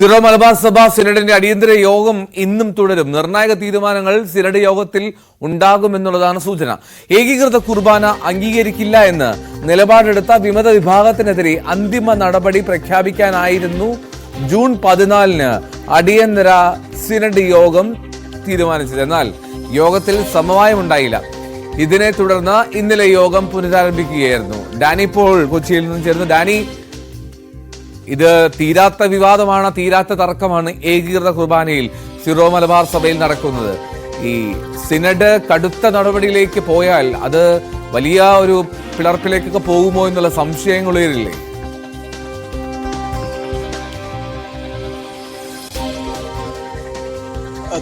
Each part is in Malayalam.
സിറോ മലബാർ സഭ സിനഡിന്റെ അടിയന്തര യോഗം ഇന്നും തുടരും. നിർണായക തീരുമാനങ്ങൾ സിനഡ് യോഗത്തിൽ ഉണ്ടാകുമെന്നുള്ളതാണ് സൂചന. ഏകീകൃത കുർബാന അംഗീകരിക്കില്ല എന്ന് നിലപാടെടുത്ത വിമത വിഭാഗത്തിനെതിരെ അന്തിമ നടപടി പ്രഖ്യാപിക്കാനായിരുന്നു ജൂൺ 14 അടിയന്തര സിനഡ് യോഗം തീരുമാനിച്ചത്. എന്നാൽ യോഗത്തിൽ സമവായമുണ്ടായില്ല. ഇതിനെ തുടർന്ന് ഇന്നലെ യോഗം പുനരാരംഭിക്കുകയായിരുന്നു. ഡാനി പോൾ കൊച്ചിയിൽ നിന്നും ചേർന്ന്. ഡാനി, ഇത് തീരാത്ത വിവാദമാണ്, തീരാത്ത തർക്കമാണ് ഏകീകൃത കുർബാനയിൽ സിറോ മലബാർ സഭയിൽ നടക്കുന്നത്. ഈ സിനഡ് കടുത്ത നടപടിയിലേക്ക് പോയാൽ അത് വലിയ ഒരു പിളർപ്പിലേക്കൊക്കെ പോകുമോ എന്നുള്ള സംശയങ്ങൾ ഉയരില്ലേ?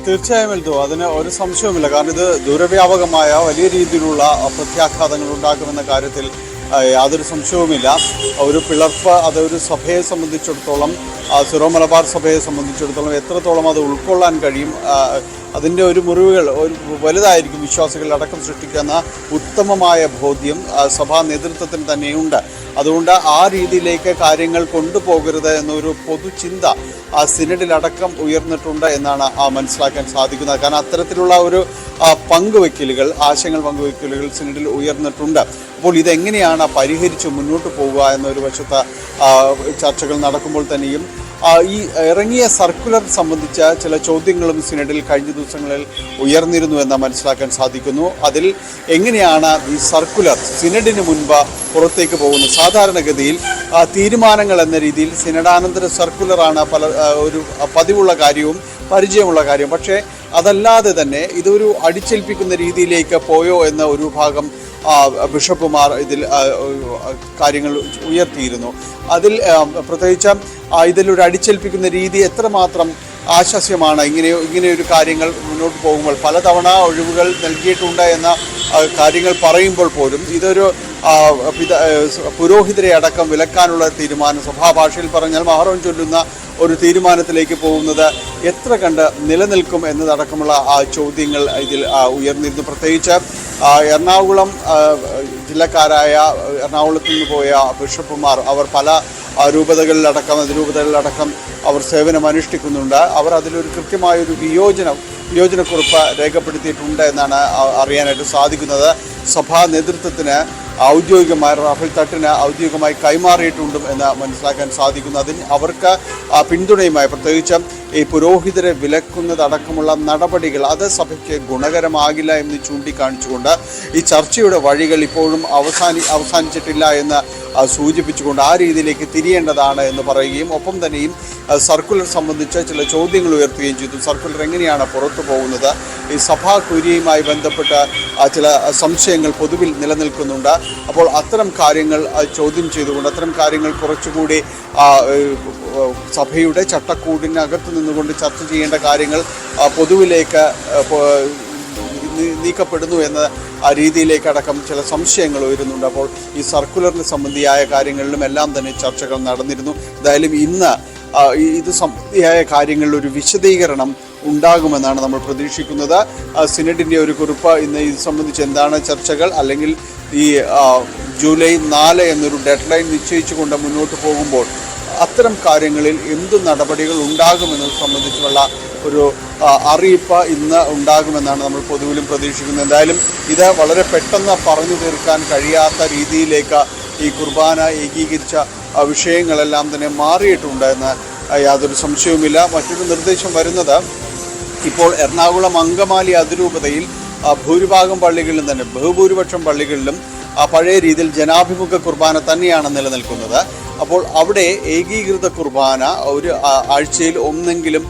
തീർച്ചയായും എൽദോ, അതിന് ഒരു സംശയവുമില്ല. കാരണം ഇത് ദൂരവ്യാപകമായ വലിയ രീതിയിലുള്ള പ്രത്യാഘാതങ്ങൾ ഉണ്ടാക്കുമെന്ന കാര്യത്തിൽ യാതൊരു സംശയവുമില്ല. ഒരു പിളർപ്പ് അതൊരു സഭയെ സംബന്ധിച്ചിടത്തോളം, സിറോ മലബാർ സഭയെ സംബന്ധിച്ചിടത്തോളം എത്രത്തോളം അത് ഉൾക്കൊള്ളാൻ കഴിയും, അതിൻ്റെ ഒരു മുറിവുകൾ ഒരു വലുതായിരിക്കും. വിശ്വാസികൾ അടക്കം സൃഷ്ടിക്കുന്ന ഉത്തമമായ ബോധ്യം സഭാ നേതൃത്വത്തിന് തന്നെയുണ്ട്. അതുകൊണ്ട് ആ രീതിയിലേക്ക് കാര്യങ്ങൾ കൊണ്ടുപോകരുത് എന്നൊരു പൊതുചിന്ത ആ സിനഡിലടക്കം ഉയർന്നിട്ടുണ്ട് എന്നാണ് മനസ്സിലാക്കാൻ സാധിക്കുന്നത്. കാരണം അത്തരത്തിലുള്ള ഒരു പങ്കുവയ്ക്കലുകൾ, ആശയങ്ങൾ പങ്കുവയ്ക്കലുകൾ സിനഡിൽ ഉയർന്നിട്ടുണ്ട്. അപ്പോൾ ഇതെങ്ങനെയാണ് പരിഹരിച്ച് മുന്നോട്ട് പോകുക എന്നൊരു വശത്ത് ചർച്ചകൾ നടക്കുമ്പോൾ തന്നെയും ഈ ഇറങ്ങിയ സർക്കുലർ സംബന്ധിച്ച ചില ചോദ്യങ്ങളും സിനഡിൽ കഴിഞ്ഞ ദിവസങ്ങളിൽ ഉയർന്നിരുന്നു എന്ന് മനസ്സിലാക്കാൻ സാധിക്കുന്നു. അതിൽ എങ്ങനെയാണ് ഈ സർക്കുലർ സിനഡിന് മുൻപ് പുറത്തേക്ക് പോകുന്നത്? സാധാരണഗതിയിൽ തീരുമാനങ്ങൾ എന്ന രീതിയിൽ സിനഡാനന്തര സർക്കുലറാണ് ഒരു പതിവുള്ള കാര്യവും പരിചയമുള്ള കാര്യം. പക്ഷേ അതല്ലാതെ തന്നെ ഇതൊരു അടിച്ചേൽപ്പിക്കുന്ന രീതിയിലേക്ക് പോയോ എന്ന ഒരു ഭാഗം ബിഷപ്പുമാർ ഇതിൽ കാര്യങ്ങൾ ഉയർത്തിയിരുന്നു. അതിൽ പ്രത്യേകിച്ച് ഇതിലൊരു അടിച്ചേൽപ്പിക്കുന്ന രീതി എത്രമാത്രം ആശാസ്യമാണ്. ഇങ്ങനെയൊരു കാര്യങ്ങൾ മുന്നോട്ട് പോകുമ്പോൾ പലതവണ ഒഴിവുകൾ നൽകിയിട്ടുണ്ട് എന്ന കാര്യങ്ങൾ പറയുമ്പോൾ പോലും ഇതൊരു പുരോഹിതരെ അടക്കം വിലക്കാനുള്ള തീരുമാനം, സഭാഭാഷയിൽ പറഞ്ഞാൽ മഹറം ചൊല്ലുന്ന ഒരു തീരുമാനത്തിലേക്ക് പോകുന്നത് എത്ര കണ്ട് നിലനിൽക്കും എന്നതടക്കമുള്ള ചോദ്യങ്ങൾ ഇതിൽ ഉയർന്നിരുന്നു. പ്രത്യേകിച്ച് എറണാകുളം ജില്ലക്കാരായ എറണാകുളത്ത് നിന്ന് പോയ ബിഷപ്പുമാർ അവർ പല അതിരൂപതകളിലടക്കം അവർ സേവനം അനുഷ്ഠിക്കുന്നുണ്ട്. അവർ അതിലൊരു കൃത്യമായൊരു വിയോജനക്കുറിപ്പ് രേഖപ്പെടുത്തിയിട്ടുണ്ട് എന്നാണ് അറിയാനായിട്ട് സാധിക്കുന്നത്. സഭാ നേതൃത്വത്തിന് ഔദ്യോഗികമായി റാഫേൽ തട്ടിന് ഔദ്യോഗികമായി കൈമാറിയിട്ടുണ്ട് എന്ന് മനസ്സിലാക്കാൻ സാധിക്കുന്നു. അതിന് അവർക്ക് പിന്തുണയുമായി പ്രത്യേകിച്ച് ഈ പുരോഹിതരെ വിലക്കുന്നതടക്കമുള്ള നടപടികൾ അത് സഭയ്ക്ക് ഗുണകരമാകില്ല എന്ന് ചൂണ്ടിക്കാണിച്ചുകൊണ്ട് ഈ ചർച്ചയുടെ വഴികൾ ഇപ്പോഴും അവസാനിച്ചിട്ടില്ല എന്ന് സൂചിപ്പിച്ചുകൊണ്ട് ആ രീതിയിലേക്ക് തിരിയേണ്ടതാണ് എന്ന് പറയുകയും ഒപ്പം തന്നെയും സർക്കുലർ സംബന്ധിച്ച് ചില ചോദ്യങ്ങൾ ഉയർത്തുകയും ചെയ്തു. സർക്കുലർ എങ്ങനെയാണ് പുറത്തു പോകുന്നത്? ഈ സഭാ കുര്യയുമായി ബന്ധപ്പെട്ട ചില സംശയങ്ങൾ പൊതുവിൽ നിലനിൽക്കുന്നുണ്ട്. അപ്പോൾ അത്തരം കാര്യങ്ങൾ ചോദ്യം ചെയ്തുകൊണ്ട് അത്തരം കാര്യങ്ങൾ കുറച്ചുകൂടി സഭയുടെ ചട്ടക്കൂടിനകത്ത് നിന്നുകൊണ്ട് ചർച്ച ചെയ്യേണ്ട കാര്യങ്ങൾ പൊതുവിലേക്ക് നീക്കപ്പെടുന്നു എന്ന ആ രീതിയിലേക്കടക്കം ചില സംശയങ്ങൾ ഉയരുന്നുണ്ട്. അപ്പോൾ ഈ സർക്കുലറിന് സംബന്ധിയായ കാര്യങ്ങളിലും എല്ലാം തന്നെ ചർച്ചകൾ നടന്നിരുന്നു. എന്തായാലും ഇന്ന് ഇത് സംബന്ധിയായ കാര്യങ്ങളിൽ ഒരു വിശദീകരണം ഉണ്ടാകുമെന്നാണ് നമ്മൾ പ്രതീക്ഷിക്കുന്നത്. സിനഡിൻ്റെ ഒരു കുറിപ്പ് ഇന്ന് ഇത് സംബന്ധിച്ച് എന്താണ് ചർച്ചകൾ, അല്ലെങ്കിൽ ഈ ജൂലൈ 4 എന്നൊരു ഡെഡ് ലൈൻ നിശ്ചയിച്ചുകൊണ്ട് മുന്നോട്ട് പോകുമ്പോൾ അത്തരം കാര്യങ്ങളിൽ എന്ത് നടപടികൾ ഉണ്ടാകുമെന്നത് സംബന്ധിച്ചുള്ള ഒരു അറിയിപ്പ് ഇന്ന് ഉണ്ടാകുമെന്നാണ് നമ്മൾ പൊതുവിലും പ്രതീക്ഷിക്കുന്നത്. എന്തായാലും ഇത് വളരെ പെട്ടെന്ന് പറഞ്ഞു തീർക്കാൻ കഴിയാത്ത രീതിയിലേക്ക് ഈ കുർബാന ഏകീകരിച്ച വിഷയങ്ങളെല്ലാം തന്നെ മാറിയിട്ടുണ്ട് എന്ന് യാതൊരു സംശയവുമില്ല. മറ്റൊരു നിർദ്ദേശം വരുന്നത്, ഇപ്പോൾ എറണാകുളം അങ്കമാലി അതിരൂപതയിൽ ഭൂരിഭാഗം പള്ളികളിലും തന്നെ ബഹുഭൂരിപക്ഷം പള്ളികളിലും പഴയ രീതിയിൽ ജനാഭിമുഖ കുർബാന തന്നെയാണ് നിലനിൽക്കുന്നത്. അപ്പോൾ അവിടെ ഏകീകൃത കുർബാന ഒരു ആഴ്ചയിൽ ഒന്നെങ്കിലും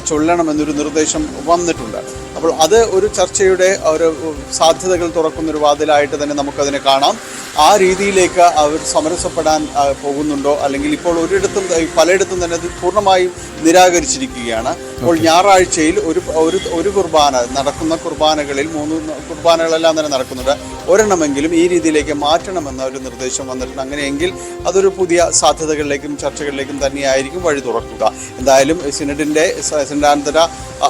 ചൊല്ലണമെന്നൊരു നിർദ്ദേശം വന്നിട്ടുണ്ട്. അപ്പോൾ അത് ഒരു ചർച്ചയുടെ ഒരു സാധ്യതകൾ തുറക്കുന്നൊരു വാതിലായിട്ട് തന്നെ നമുക്കതിനെ കാണാം. ആ രീതിയിലേക്ക് അവർ സമരസപ്പെടാൻ പോകുന്നുണ്ടോ, അല്ലെങ്കിൽ ഇപ്പോൾ പലയിടത്തും തന്നെ അത് പൂർണ്ണമായും നിരാകരിച്ചിരിക്കുകയാണ്. അപ്പോൾ ഞായറാഴ്ചയിൽ ഒരു കുർബാന നടക്കുന്ന കുർബാനകളിൽ 3 കുർബാനകളെല്ലാം തന്നെ നടക്കുന്നുണ്ട്. ഒരെണ്ണമെങ്കിലും ഈ രീതിയിലേക്ക് മാറ്റണമെന്ന ഒരു നിർദ്ദേശം വന്നിട്ടുണ്ട്. അങ്ങനെയെങ്കിൽ അതൊരു പുതിയ സാധ്യതകളിലേക്കും ചർച്ചകളിലേക്കും തന്നെയായിരിക്കും വഴി തുറക്കുക. എന്തായാലും സിനഡാനന്തര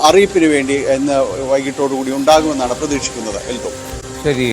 അറിയിപ്പിന് വേണ്ടി ഇന്ന് വൈകിട്ടോടുകൂടി ഉണ്ടാകുമെന്നാണ് പ്രതീക്ഷിക്കുന്നത്. എൽദോ, ശരി.